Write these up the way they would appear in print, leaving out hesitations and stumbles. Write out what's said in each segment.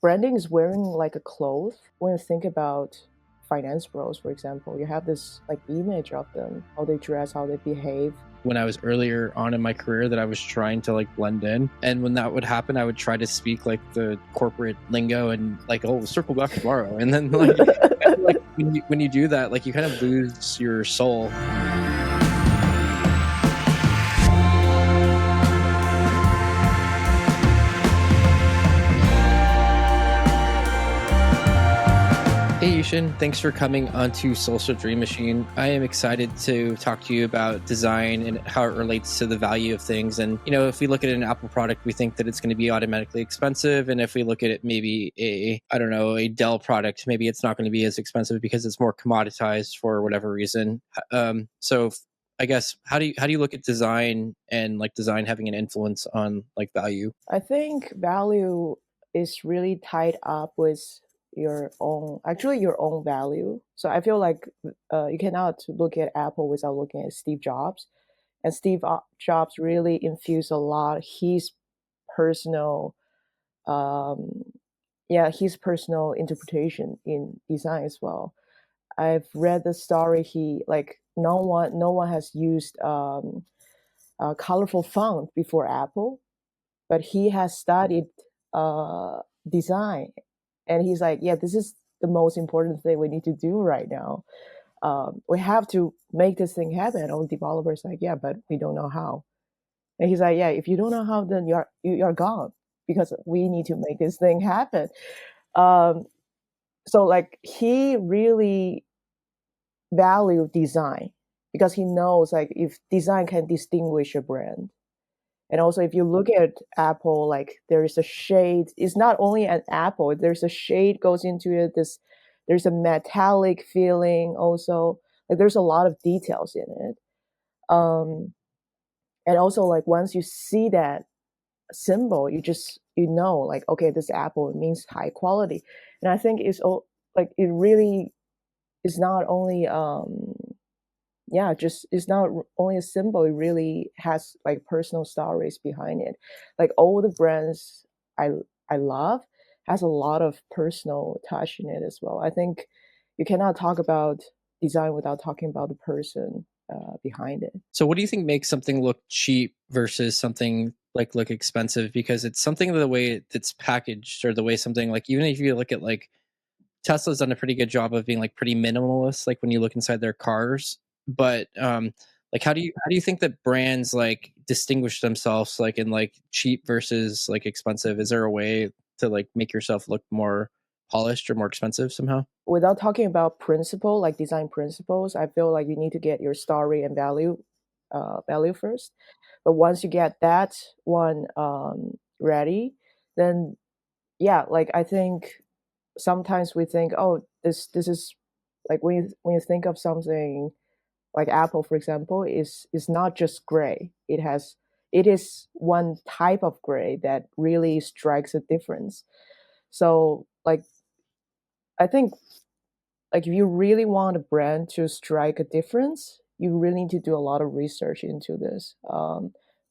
branding is wearing like a cloth. When you think about finance bros, for example, you have this like image of them, how they dress, how they behave. When I was earlier on in my career that I was trying to like blend in, and when that would happen, I would try to speak like the corporate lingo and like, oh, circle back tomorrow, and then like I feel like when you do that, like you kind of lose your soul. Hey Yushin, thanks for coming onto Social Dream Machine. I am excited to talk to you about design and how it relates to the value of things. And, you know, if we look at an Apple product, we think that it's going to be automatically expensive. And if we look at it, maybe a Dell product, maybe it's not going to be as expensive because it's more commoditized for whatever reason. So I guess, how do you look at design and like design having an influence on like value? I think value is really tied up with your own value. So I feel like you cannot look at Apple without looking at Steve Jobs. And Jobs really infused a lot his personal, um, his personal interpretation in design as well. I've read the story. He like no one has used a colorful font before Apple, but he has studied uh, design, and he's like, yeah, this is the most important thing we need to do right now. We have to make this thing happen. And all the developers like, yeah, but we don't know how. And he's like, yeah, if you don't know how, then you're gone, because we need to make this thing happen. Um, so like he really valued design, because he knows like if design can distinguish a brand. And also, if you look at Apple, like there is a shade. It's not only an apple. There's a shade goes into it. There's a metallic feeling also. Like there's a lot of details in it. And also, like once you see that symbol, you know, like okay, this apple means high quality. And I think it's all like it really is not only just it's not only a symbol, it really has like personal stories behind it. Like all the brands i I love has a lot of personal touch in it as well. I think you cannot talk about design without talking about the person behind it. So what do you think makes something look cheap versus something like look expensive? Because it's something the way it's packaged, or the way something like, even if you look at like Tesla's done a pretty good job of being like pretty minimalist, like when you look inside their cars. But like how do you think that brands like distinguish themselves like in like cheap versus like expensive? Is there a way to like make yourself look more polished or more expensive somehow? Without talking about principle, like design principles, I feel like you need to get your story and value first. But once you get that one ready, then yeah, like I think sometimes we think, oh, this is like when you think of something like Apple, for example, is not just gray. It is one type of gray that really strikes a difference. So like I think like if you really want a brand to strike a difference, you really need to do a lot of research into this.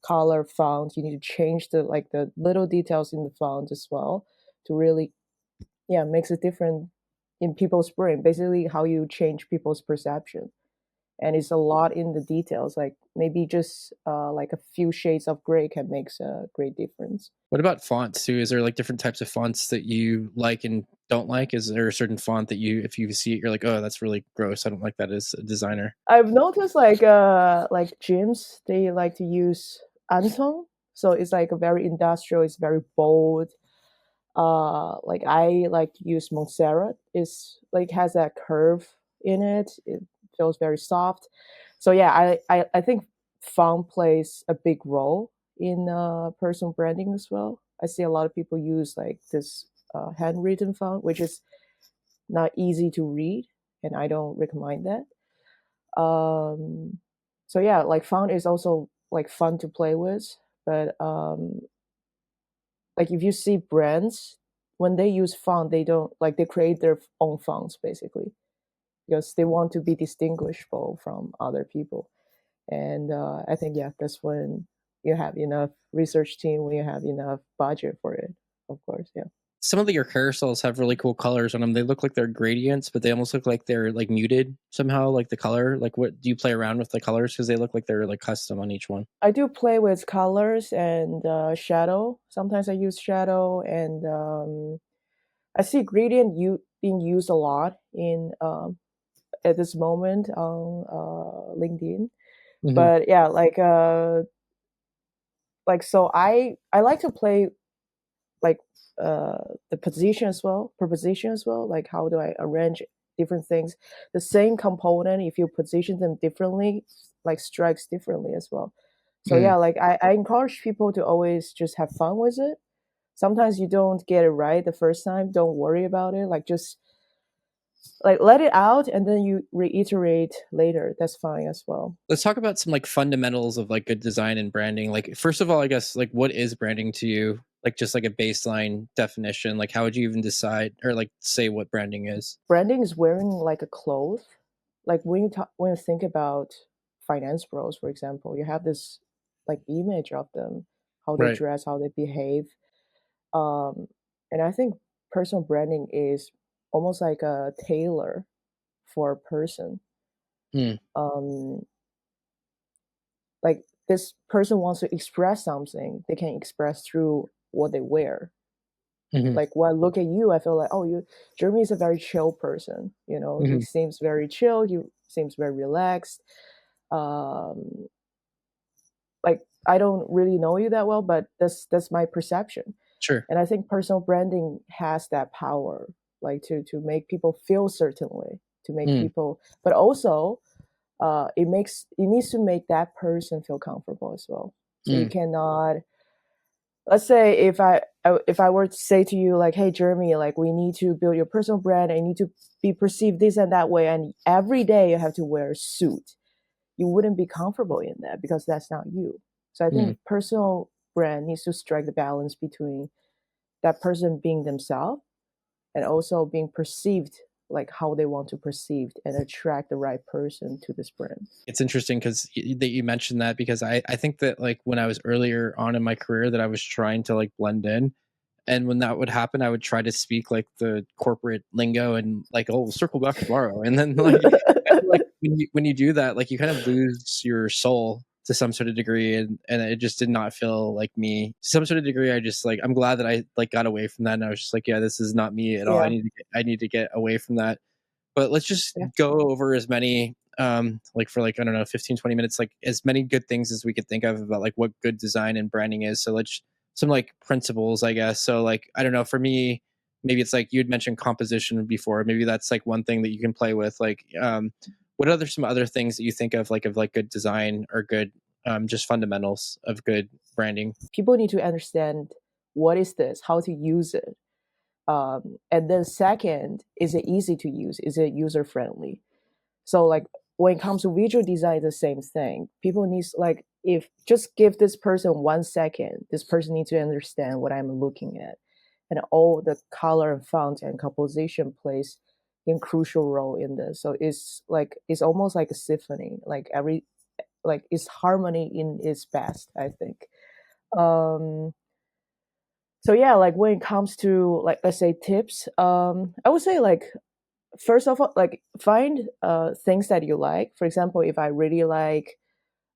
Color, font, you need to change the little details in the font as well to really makes a difference in people's brain. Basically, how you change people's perception, and it's a lot in the details. Like maybe just like a few shades of gray can make a great difference. What about fonts too? Is there like different types of fonts that you like and don't like? Is there a certain font that you, if you see it, you're like, oh, that's really gross, I don't like that as a designer? I've noticed like gyms, they like to use Anton, so it's like a very industrial. It's very bold. Like I like to use Montserrat. It's like has that curve in it. It feels very soft. So yeah, I think font plays a big role in personal branding as well. I see a lot of people use like this handwritten font, which is not easy to read, and I don't recommend that. So yeah, like font is also like fun to play with, but like if you see brands, when they use font, they don't like they create their own fonts basically, because they want to be distinguishable from other people. And I think yeah, that's when you have enough research team, when you have enough budget for it, of course. Yeah. some of your carousels have really cool colors on them. They look like they're gradients, but they almost look like they're like muted somehow, like the color. Like, what do you play around with the colors? Because they look like they're like custom on each one. I do play with colors and shadow. Sometimes I use shadow, and I see gradient being used a lot in at this moment on LinkedIn. Hmm. But yeah, like so I like to play like the position as well, preposition as well. Like how do I arrange different things? The same component, if you position them differently, like strikes differently as well. So Mm. yeah, like I encourage people to always just have fun with it. Sometimes you don't get it right the first time. Don't worry about it. Like just like let it out and then you reiterate later. That's fine as well. Let's talk about some like fundamentals of like good design and branding. Like, first of all, I guess, like, what is branding to you? Like, just like a baseline definition. Like, how would you even decide or like say what branding is? Branding is wearing like a cloth. Like when you think about finance pros, for example, you have this like image of them, how they Right. dress, how they behave. Um, and I think personal branding is almost like a tailor for a person. Mm. Um, like this person wants to express something, they can express through what they wear. Hmm. Like when I look at you, I feel like, oh, Jeremy is a very chill person. You know, he Hmm. seems very chill. He seems very relaxed. Um, like I don't really know you that well, but that's my perception. Sure. And I think personal branding has that power, like to make people feel certain way, to make Mm. people, but also it needs to make that person feel comfortable as well. So you Mm. cannot, let's say if I were to say to you like, hey Jeremy, like we need to build your personal brand and you need to be perceived this and that way, and every day you have to wear a suit, you wouldn't be comfortable in that because that's not you. So I Mm. think personal brand needs to strike the balance between that person being themselves and also being perceived like how they want to perceived and attract the right person to this brand. It's interesting because that you mentioned that, because I think that like when I was earlier on in my career that I was trying to like blend in. And when that would happen, I would try to speak like the corporate lingo and like, oh, we'll circle back tomorrow. And then like, I feel like when you do that, like you kind of lose your soul to some sort of degree. And it just did not feel like me to some sort of degree. I just like, I'm glad that I like got away from that. And I was just like, yeah, this is not me at all. Yeah, I need to get away from that. But let's just yeah. go over as many like for like, I don't know, 15-20 minutes, like as many good things as we could think of about like what good design and branding is. So let's some like principles, I guess. So like, I don't know, for me, maybe it's like you'd mentioned composition before. Maybe that's like one thing that you can play with. Like, what other some other things that you think of like good design or good just fundamentals of good branding? People need to understand what is this, how to use it. And then second, is it easy to use? Is it user friendly? So like when it comes to visual design, the same thing. People need like if just give this person 1 second, this person needs to understand what I'm looking at, and all the color and font and composition plays a crucial role in this. So it's like it's almost like a symphony. Like every like it's harmony in its best, I think. Um, so yeah, like when it comes to like let's say tips, I would say like first of all, like find things that you like. For example, if I really like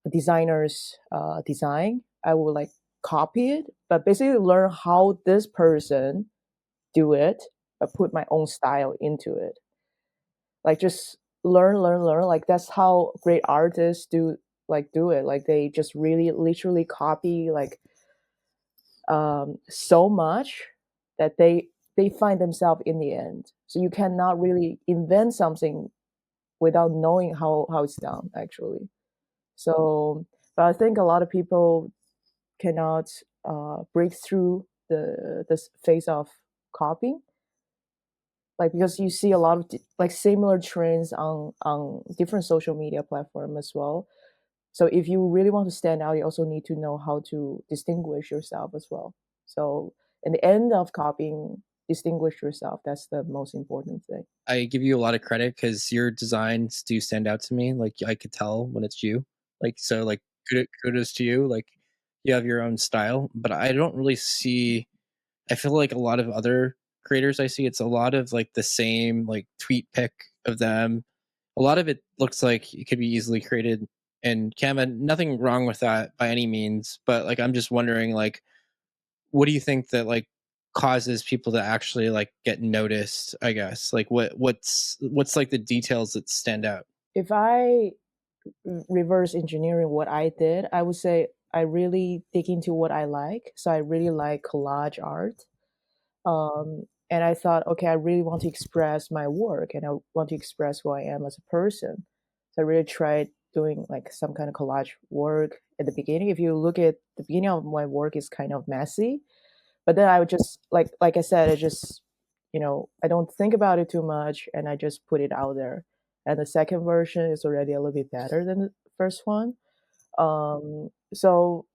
a designer's design, I will like copy it, but basically learn how this person do it, but put my own style into it. Like just learn. Like that's how great artists do it. Like they just really literally copy like so much that they find themselves in the end. So you cannot really invent something without knowing how it's done actually. So, but I think a lot of people cannot break through the phase of copying, like because you see a lot of like similar trends on different social media platform as well. So if you really want to stand out, you also need to know how to distinguish yourself as well. So in the end of copying, distinguish yourself. That's the most important thing. I give you a lot of credit because your designs do stand out to me. Like, I could tell when it's you. Like, so like kudos to you. Like, you have your own style, but I don't really see. I feel like a lot of other creators I see, it's a lot of like the same like tweet pic of them. A lot of it looks like it could be easily created in Canva. Nothing wrong with that by any means, but like I'm just wondering like what do you think that like causes people to actually like get noticed, I guess? Like what's like the details that stand out? If I reverse engineering what I did, I would say I really dig into what I like. So I really like collage art. And I thought, okay, I really want to express my work and I want to express who I am as a person. So I really tried doing like some kind of collage work at the beginning. If you look at the beginning of my work, is kind of messy, but then I would just like I said, I just I don't think about it too much and I just put it out there. And the second version is already a little bit better than the first one. So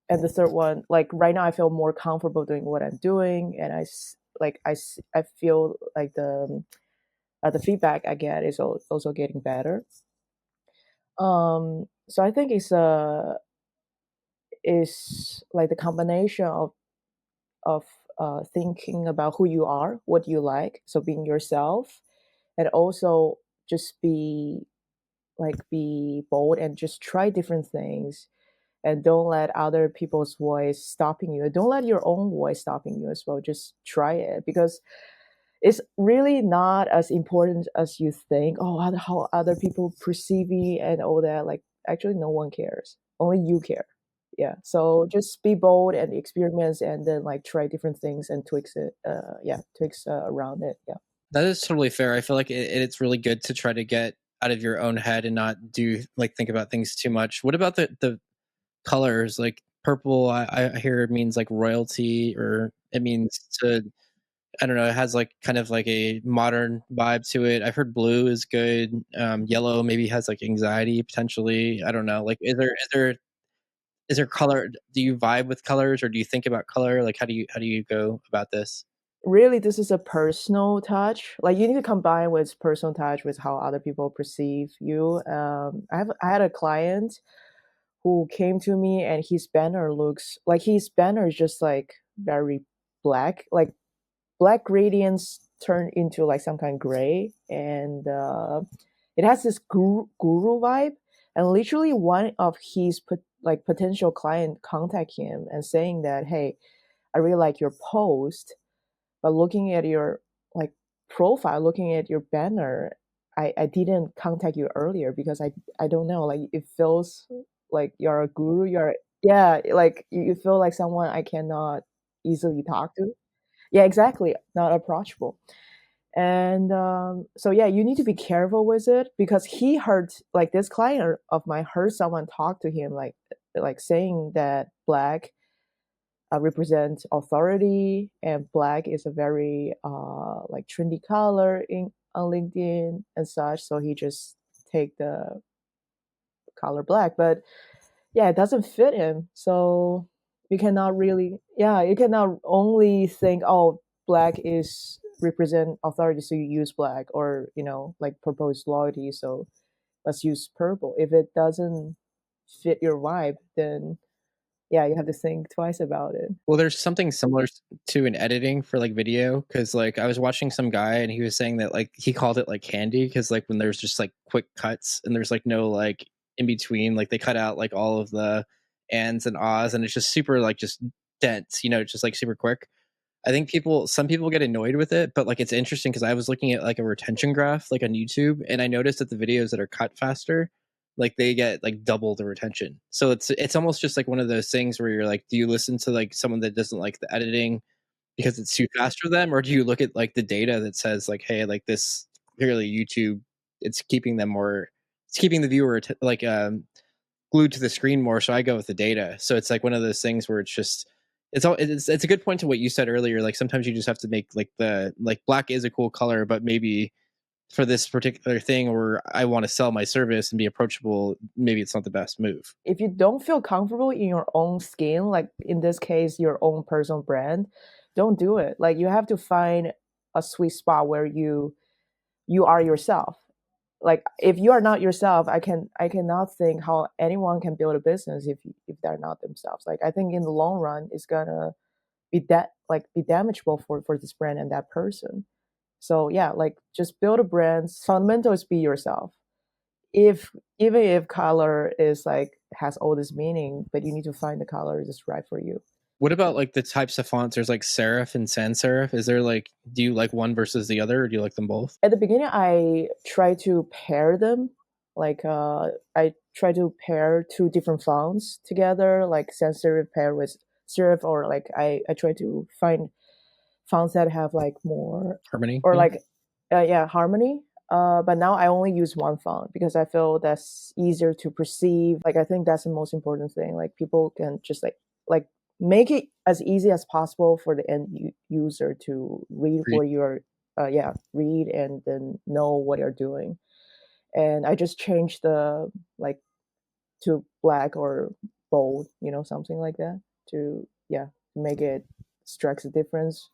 and the third one, like right now I feel more comfortable doing what I'm doing, and I feel like the feedback I get is also getting better. So I think it's like the combination of thinking about who you are, what you like, so being yourself, and also just be bold and just try different things, and don't let other people's voice stopping you. Don't let your own voice stopping you as well. Just try it, because it's really not as important as you think. Oh, how other people perceive me and all that. Like, actually, no one cares. Only you care. Yeah. So just be bold and experiment, and then like try different things and tweaks it. Yeah, tweaks around it. Yeah. That is totally fair. I feel like it's really good to try to get out of your own head and not do like think about things too much. What about the colors? Like purple, I hear it means like royalty, or it means to I don't know. It has like kind of like a modern vibe to it. I've heard blue is good. Yellow maybe has like anxiety potentially. I don't know. Like, is there color? Do you vibe with colors, or do you think about color? Like, how do you go about this? Really, this is a personal touch. Like, you need to combine with personal touch with how other people perceive you. I had a client who came to me, and his banner is just like very black, like black gradients turn into like some kind of gray, and it has this guru vibe. And literally, one of his potential client contact him and saying that, hey, I really like your post, but looking at your like profile, looking at your banner, I didn't contact you earlier because I don't know, like it feels like you're a guru, you're yeah, like you feel like someone I cannot easily talk to. Yeah, exactly, not approachable. And so yeah, you need to be careful with it, because he heard, like this client of mine heard someone talk to him, like saying that black represent authority, and black is a very like trendy color in on LinkedIn and such. So he just take the color black, but yeah, it doesn't fit him. So you cannot only think, oh, black is represent authority, so you use black, or like propose loyalty, so let's use purple. If it doesn't fit your vibe, then yeah, you have to think twice about it. Well, there's something similar to in editing for like video, because like I was watching some guy and he was saying that like he called it like candy, because like when there's just like quick cuts and there's like no like in between, like they cut out like all of the ands and ahs, and it's just super like just dense, just like super quick. I think some people get annoyed with it, but like it's interesting because I was looking at like a retention graph like on YouTube, and I noticed that the videos that are cut faster, like they get like double the retention. So it's almost just like one of those things where you're like, do you listen to like someone that doesn't like the editing because it's too fast for them, or do you look at like the data that says like, hey, like this clearly YouTube, it's keeping the viewer like glued to the screen more, so I go with the data. So it's like one of those things where it's a good point to what you said earlier. Like sometimes you just have to make like the like black is a cool color, but maybe for this particular thing where I want to sell my service and be approachable, maybe it's not the best move. If you don't feel comfortable in your own skin, like in this case, your own personal brand, don't do it. Like, you have to find a sweet spot where you are yourself. Like, if you are not yourself, I cannot think how anyone can build a business if they're not themselves. Like, I think in the long run, it's gonna be damageable for this brand and that person. So yeah, like just build a brand. Fundamental is be yourself. If even if color is like has all this meaning, but you need to find the color that's right for you. What about like the types of fonts? There's like serif and sans serif. Is there like, do you like one versus the other, or do you like them both? At the beginning, I try to pair them. Like I try to pair two different fonts together, like sans serif pair with serif, or like I try to find fonts that have like more Harmony, or yeah. like yeah, harmony. But now I only use one font because I feel that's easier to perceive. Like I think that's the most important thing. Like people can just like make it as easy as possible for the user to read Read. what you're yeah, read and then know what you're doing. And I just changed the like to black or bold, something like that to yeah, make it strikes a difference.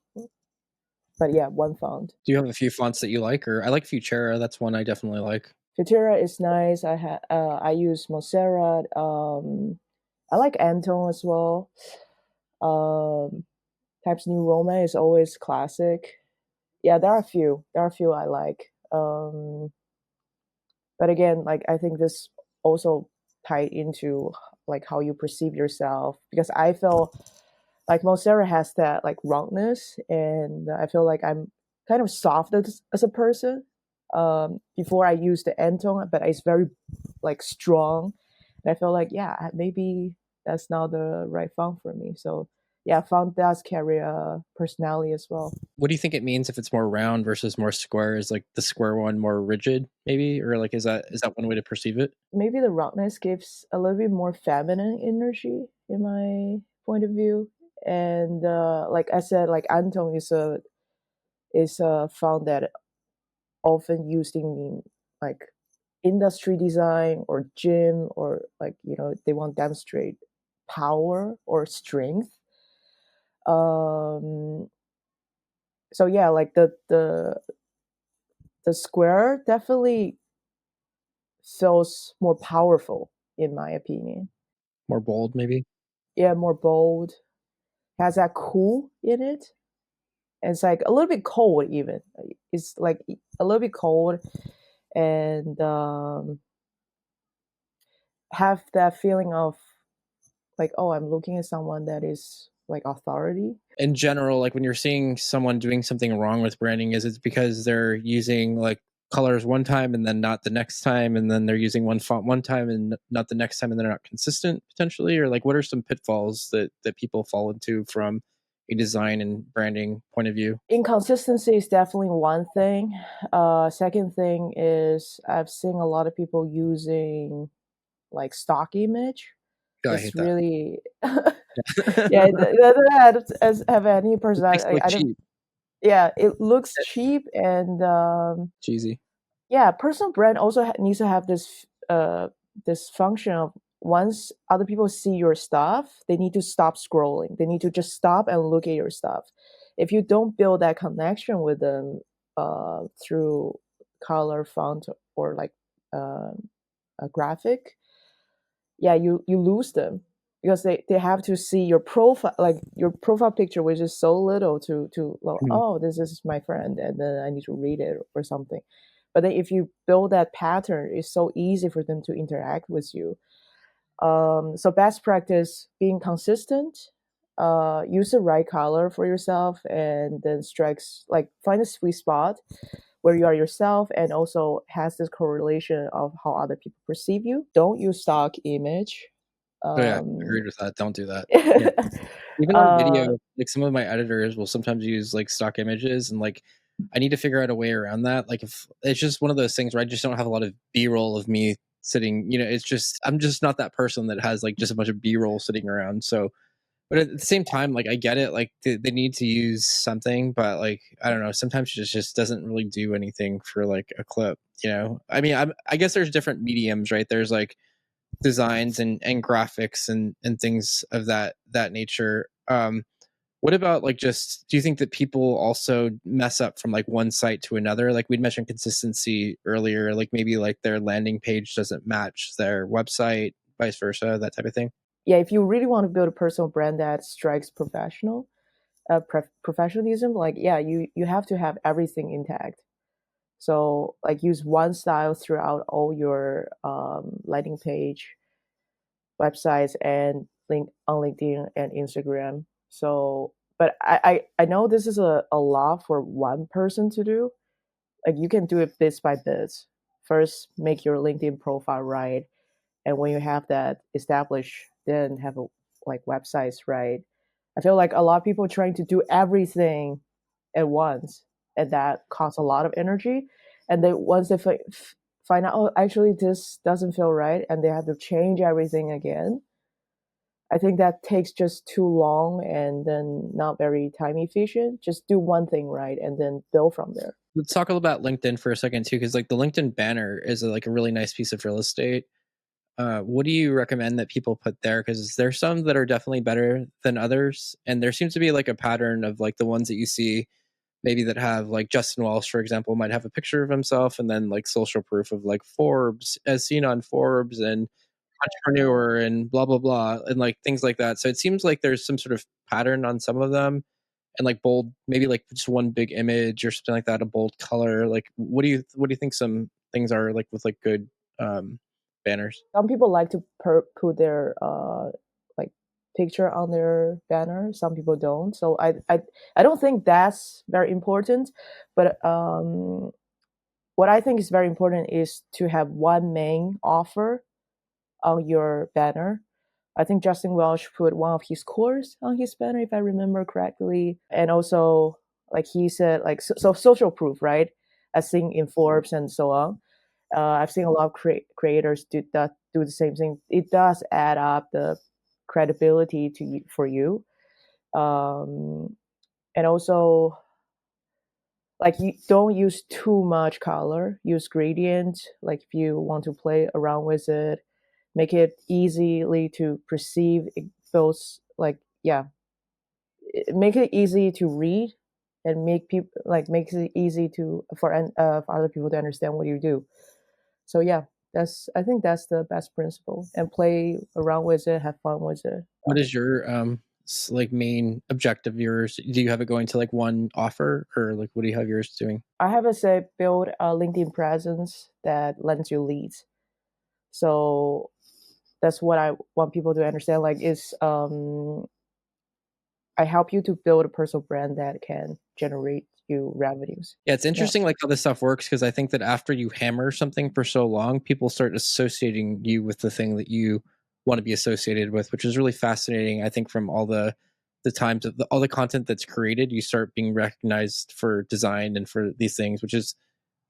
But yeah, one font. Do you have a few fonts that you like? Or I like Futura. That's one I definitely like. Futura is nice. I use Montserrat. I like Anton as well. Um, Times New Roman is always classic. Yeah, there are a few. There are a few I like. But again, like I think this also tied into like how you perceive yourself because I feel like Montserrat has that like roundness, and I feel like I'm kind of soft as a person. Before I use the end tone, but it's very like strong, and I feel like yeah, maybe that's not the right font for me. So yeah, font does carry a personality as well. What do you think it means if it's more round versus more square? Is like the square one more rigid, maybe, or like is that one way to perceive it? Maybe the roundness gives a little bit more feminine energy in my point of view, and like I said, like Anton is a font that often used in like industry design or gym or like they want to demonstrate power or strength. um so yeah, like the square definitely feels more powerful in my opinion. More bold, maybe? Yeah, more bold, has that cool in it, and it's like a little bit cold even. It's like a little bit cold, and have that feeling of like, oh, I'm looking at someone that is like authority. In general, like when you're seeing someone doing something wrong with branding, is it because they're using like colors one time and then not the next time, and then they're using one font one time and not the next time, and they're not consistent potentially? Or like what are some pitfalls that people fall into from a design and branding point of view? Inconsistency is definitely one thing. Second thing is I've seen a lot of people using like stock image. Oh, I It's hate that. really yeah, It it doesn't have any person. makes it look I don't. cheap. Yeah, it looks cheap, and Cheesy. yeah, personal brand also needs to have this function of once other people see your stuff, they need to stop scrolling. They need to just stop and look at your stuff. If you don't build that connection with them through color, font, or like uh, a graphic, yeah, you lose them because they have to see your profile, like your profile picture, which is so little to well, Mhm. oh, this is my friend, and then I need to read it or something. But then if you build that pattern, it's so easy for them to interact with you. So best practice being consistent, use the right color for yourself, and then strikes like find a sweet spot where you are yourself and also has this correlation of how other people perceive you. Don't use stock image. Oh yeah, um, agreed with that. Don't do that. Yeah. Even on uh, video, like some of my editors will sometimes use like stock images, and like I need to figure out a way around that. Like if it's just one of those things where I just don't have a lot of B-roll of me sitting, it's just I'm just not that person that has like just a bunch of B-roll sitting around. So, but at the same time, like I get it, like they need to use something, but like I don't know, sometimes it just doesn't really do anything for like a clip. I mean, I guess there's different mediums, right? There's like designs and graphics and things of that nature. What about like just do you think that people also mess up from like one site to another? Like we'd mentioned consistency earlier, like maybe like their landing page doesn't match their website, vice versa, that type of thing. yeah, if you really want to build a personal brand that strikes professional, professionalism, like yeah, you have to have everything intact. So like use one style throughout all your landing page, websites, and link on LinkedIn and Instagram. So, but I know this is a lot for one person to do. Like you can do it bit by bit. First, make your LinkedIn profile right, and when you have that established, then have a like websites right. I feel like a lot of people trying to do everything at once, and that costs a lot of energy. And then once they find out, oh, actually this doesn't feel right, and they have to change everything again. I think that takes just too long and then not very time efficient. Just do one thing right and then build from there. Let's talk a little about LinkedIn for a second too, because like the LinkedIn banner is like a really nice piece of real estate. What do you recommend that people put there? Because there's some that are definitely better than others, and there seems to be like a pattern of like the ones that you see maybe that have like Justin Walsh, for example, might have a picture of himself and then like social proof of like Forbes, as seen on Forbes and entrepreneur and blah blah blah and like things like that. So it seems like there's some sort of pattern on some of them, and like bold, maybe like just one big image or something like that, a bold color. Like what do you think some things are like with like good banners? Some people like to put their like picture on their banner. Some people don't. So I don't think that's very important. But what I think is very important is to have one main offer on your banner. I think Justin Welsh put one of his course on his banner, if I remember correctly. And also, like he said, like so social proof, right? As seen in Forbes and so on. I've seen a lot of creators do that, do the same thing. It does add up the credibility to for you, and also like you don't use too much color. Use gradient. Like if you want to play around with it, make it easily to perceive. It feels like yeah, make it easy to read, and make people like makes it easy to for other people to understand what you do. So yeah, that's I think that's the best principle. And play around with it, have fun with it. What is your like main objective? Yours? Do you have it going to like one offer, or like what do you have yours doing? I have a say build a LinkedIn presence that lends you leads. So that's what I want people to understand. Like is I help you to build a personal brand that can generate you revenues. Yeah, it's Yeah. interesting like how this stuff works, because I think that after you hammer something for so long, people start associating you with the thing that you want to be associated with, which is really fascinating. I think from all the times of all the content that's created, you start being recognized for design and for these things, which is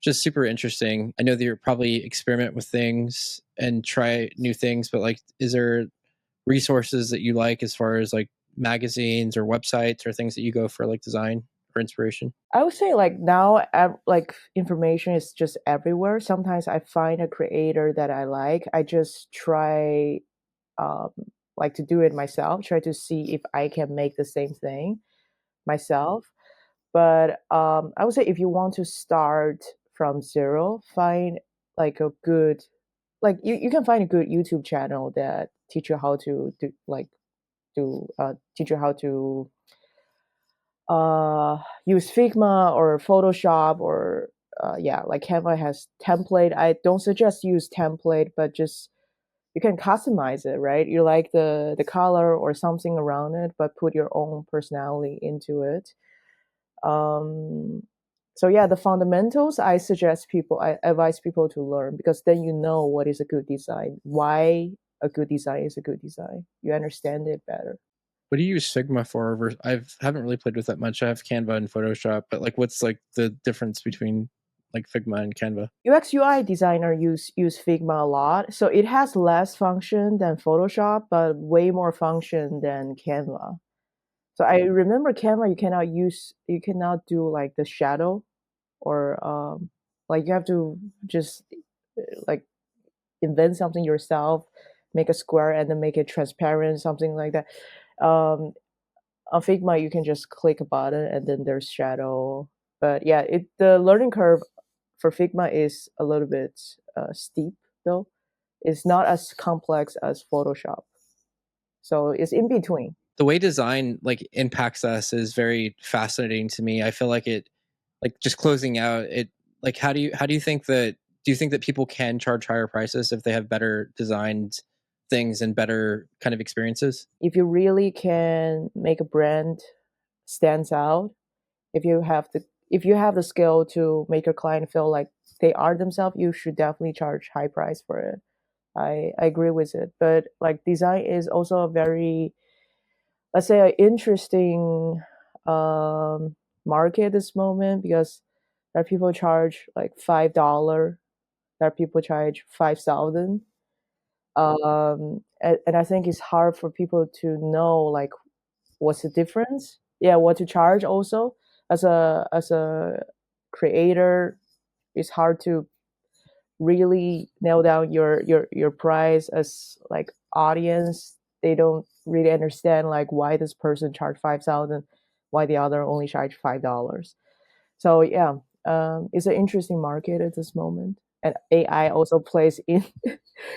just super interesting. I know that you're probably experiment with things and try new things, but like, is there resources that you like as far as like magazines or websites or things that you go for like design or inspiration? I would say like now, like information is just everywhere. Sometimes I find a creator that I like. I just try um, like to do it myself. Try to see if I can make the same thing myself. But I would say if you want to start from zero, find like a good like you can find a good YouTube channel that teach you how to do like do teach you how to use Figma or Photoshop or yeah, like Canva has template. I don't suggest use template, but just you can customize it, right? You like the color or something around it, but put your own personality into it. Um, so yeah, the fundamentals I advise people to learn because then you know what is a good design, why a good design is a good design. You understand it better. What do you use Figma for? Haven't really played with that much. I have Canva and Photoshop, but like, what's like the difference between like Figma and Canva? UX UI designer use Figma a lot, so it has less function than Photoshop, but way more function than Canva. So I remember Canva, you cannot do like the shadow or like you have to just like invent something yourself, make a square and then make it transparent, something like that. Um, on Figma, you can just click a button and then there's shadow. But yeah, it the learning curve for Figma is a little bit steep though. It's not as complex as Photoshop, so it's in between. the way design like impacts us is very fascinating to me. I feel like it, like just closing out it, like how do you think that, do you think that people can charge higher prices if they have better designed things and better kind of experiences? If you really can make a brand stands out, if you have the skill to make your client feel like they are themselves, you should definitely charge high price for it. I agree with it. But like design is also a very, let's say, an interesting market at this moment, because there are people charge like $5, there are people charge 5,000. And I think it's hard for people to know like what's the difference. Yeah, what to charge also. As a creator, it's hard to really nail down your price. As like audience, they don't really understand like why this person charged 5,000, why the other only charged $5. So yeah, it's an interesting market at this moment, and AI also plays in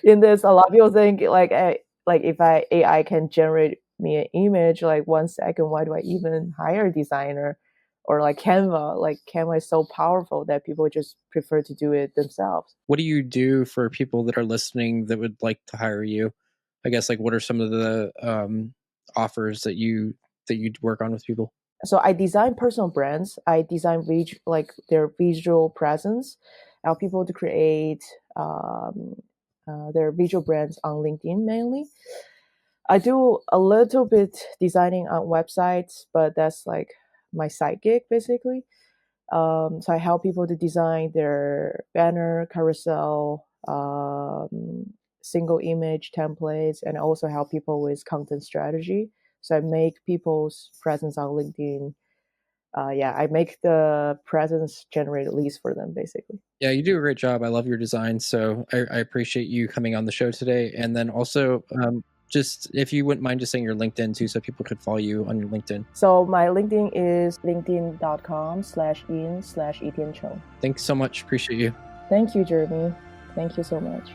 in this. A lot of people think like, like if AI can generate me an image like 1 second, why do I even hire a designer? Or like Canva, like Canva is so powerful that people just prefer to do it themselves. What do you do for people that are listening that would like to hire you? I guess like what are some of the offers that you work on with people? So I design personal brands. I design like their visual presence. I help people to create their visual brands on LinkedIn mainly. I do a little bit designing on websites, but that's like my side gig basically. So I help people to design their banner, carousel, single image templates, and also help people with content strategy. So I make people's presence on LinkedIn. Yeah, I make the presence generate leads for them basically. Yeah, you do a great job. I love your design, so I appreciate you coming on the show today. And then also, just if you wouldn't mind just saying your LinkedIn too, so people could follow you on your LinkedIn. So my LinkedIn is linkedin.com/in/Yitian Cheng. Thanks so much. Appreciate you. Thank you, Jeremy. Thank you so much.